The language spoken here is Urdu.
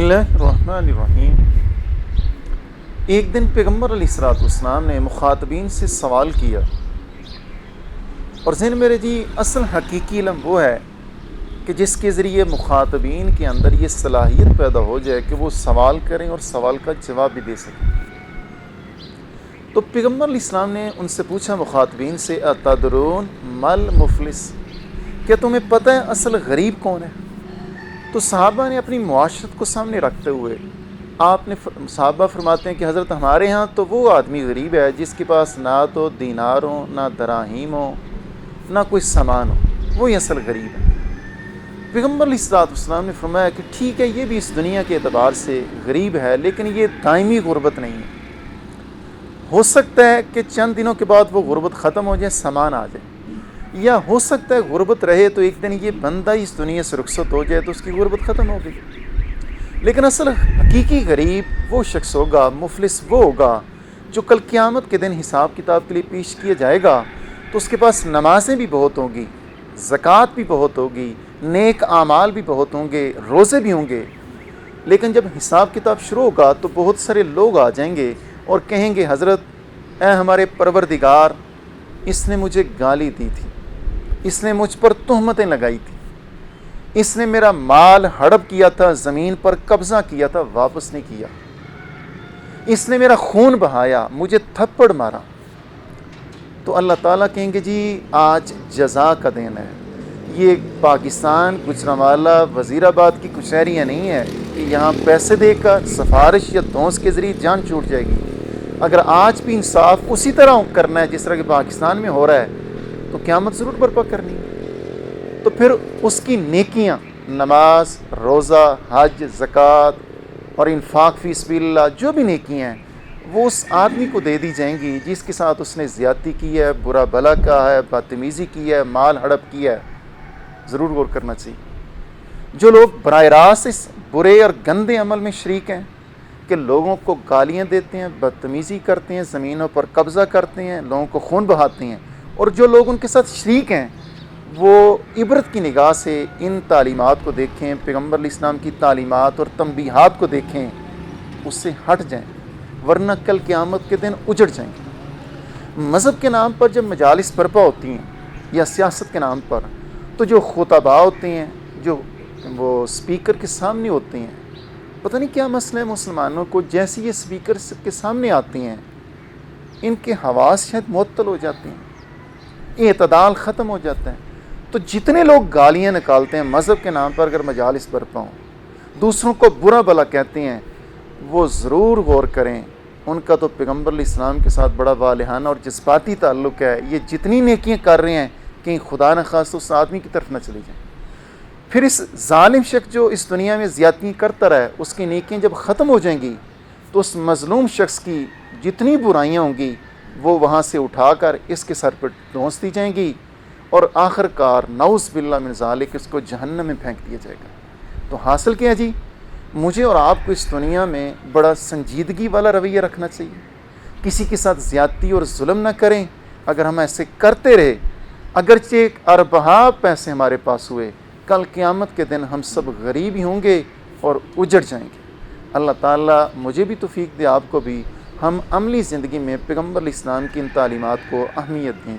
اللہ الرحمن الرحیم۔ ایک دن پیغمبر علیہ الصلوۃ والسلام نے مخاطبین سے سوال کیا، اور ذہن میرے اصل حقیقی علم وہ ہے کہ جس کے ذریعے مخاطبین کے اندر یہ صلاحیت پیدا ہو جائے کہ وہ سوال کریں اور سوال کا جواب بھی دے سکیں۔ تو پیغمبر علیہ السلام نے ان سے پوچھا، مخاطبین سے، اتدرون مل مفلس، کیا تمہیں پتہ ہے اصل غریب کون ہے؟ تو صحابہ نے اپنی معاشرت کو سامنے رکھتے ہوئے صحابہ فرماتے ہیں کہ حضرت ہمارے ہاں تو وہ آدمی غریب ہے جس کے پاس نہ تو دینار ہو، نہ دراہیم ہو، نہ کوئی سامان ہو، وہی اصل غریب ہے۔ پیغمبر علیہ الصلوۃ والسلام نے فرمایا کہ ٹھیک ہے، یہ بھی اس دنیا کے اعتبار سے غریب ہے، لیکن یہ دائمی غربت نہیں ہے۔ ہو سکتا ہے کہ چند دنوں کے بعد وہ غربت ختم ہو جائے، سامان آ جائے، یا ہو سکتا ہے غربت رہے تو ایک دن یہ بندہ اس دنیا سے رخصت ہو جائے تو اس کی غربت ختم ہو گئی۔ لیکن اصل حقیقی غریب وہ شخص ہوگا، مفلس وہ ہوگا جو کل قیامت کے دن حساب کتاب کے لیے پیش کیا جائے گا تو اس کے پاس نمازیں بھی بہت ہوں گی، زکوٰۃ بھی بہت ہوگی، نیک اعمال بھی بہت ہوں گے، روزے بھی ہوں گے، لیکن جب حساب کتاب شروع ہوگا تو بہت سارے لوگ آ جائیں گے اور کہیں گے، حضرت اے ہمارے پروردگار، اس نے مجھے گالی دی تھی، اس نے مجھ پر تہمتیں لگائی تھی، اس نے میرا مال ہڑپ کیا تھا، زمین پر قبضہ کیا تھا، واپس نہیں کیا، اس نے میرا خون بہایا، مجھے تھپڑ مارا۔ تو اللہ تعالیٰ کہیں گے، جی آج جزا کا دن ہے۔ یہ پاکستان گجرانوالہ وزیر آباد کی کچہریاں نہیں ہے کہ یہاں پیسے دے کر سفارش یا دھونس کے ذریعے جان چھوٹ جائے گی۔ اگر آج بھی انصاف اسی طرح کرنا ہے جس طرح کہ پاکستان میں ہو رہا ہے تو قیامت ضرور برپا کرنی ہے۔ تو پھر اس کی نیکیاں، نماز، روزہ، حج، زکوٰۃ اور انفاق فی سبیل اللہ، جو بھی نیکیاں ہیں وہ اس آدمی کو دے دی جائیں گی جس کے ساتھ اس نے زیادتی کی ہے، برا بھلا کہا ہے، بدتمیزی کی ہے، مال ہڑپ کیا ہے۔ ضرور غور کرنا چاہیے۔ جو لوگ براہ راست اس برے اور گندے عمل میں شریک ہیں کہ لوگوں کو گالیاں دیتے ہیں، بدتمیزی کرتے ہیں، زمینوں پر قبضہ کرتے ہیں، لوگوں کو خون بہاتے ہیں، اور جو لوگ ان کے ساتھ شریک ہیں وہ عبرت کی نگاہ سے ان تعلیمات کو دیکھیں، پیغمبر علیہ السلام کی تعلیمات اور تنبیہات کو دیکھیں، اس سے ہٹ جائیں، ورنہ کل قیامت کے دن اجڑ جائیں گے۔ مذہب کے نام پر جب مجالس برپا ہوتی ہیں یا سیاست کے نام پر، تو جو خطباء ہوتے ہیں، جو وہ سپیکر کے سامنے ہوتے ہیں، پتہ نہیں کیا مسئلہ ہے مسلمانوں کو، جیسے یہ سپیکر کے سامنے آتے ہیں ان کے حواس شاید معطل ہو جاتے ہیں، اعتدال ختم ہو جاتا ہے۔ تو جتنے لوگ گالیاں نکالتے ہیں مذہب کے نام پر، اگر مجالس برپا ہوں، دوسروں کو برا بھلا کہتے ہیں، وہ ضرور غور کریں، ان کا تو پیغمبر علیہ السلام کے ساتھ بڑا والہانہ اور جذباتی تعلق ہے۔ یہ جتنی نیکیاں کر رہے ہیں کہیں خدا نہ خواستہ اس آدمی کی طرف نہ چلے جائیں۔ پھر اس ظالم شخص جو اس دنیا میں زیادتی کرتا رہا ہے، اس کی نیکیاں جب ختم ہو جائیں گی تو اس مظلوم شخص کی جتنی برائیاں ہوں گی وہ وہاں سے اٹھا کر اس کے سر پر ڈھونس دی جائیں گی، اور آخر کار نعوذ باللہ من ذالک اس کو جہنم میں پھینک دیا جائے گا۔ تو حاصل کیا جی؟ مجھے اور آپ کو اس دنیا میں بڑا سنجیدگی والا رویہ رکھنا چاہیے، کسی کے ساتھ زیادتی اور ظلم نہ کریں۔ اگر ہم ایسے کرتے رہے، اگرچہ ارباں پیسے ہمارے پاس ہوئے، کل قیامت کے دن ہم سب غریب ہی ہوں گے اور اجڑ جائیں گے۔ اللہ تعالیٰ مجھے بھی توفیق دے، آپ کو بھی، ہم عملی زندگی میں پیغمبر علیہ السلام کی ان تعلیمات کو اہمیت دیں۔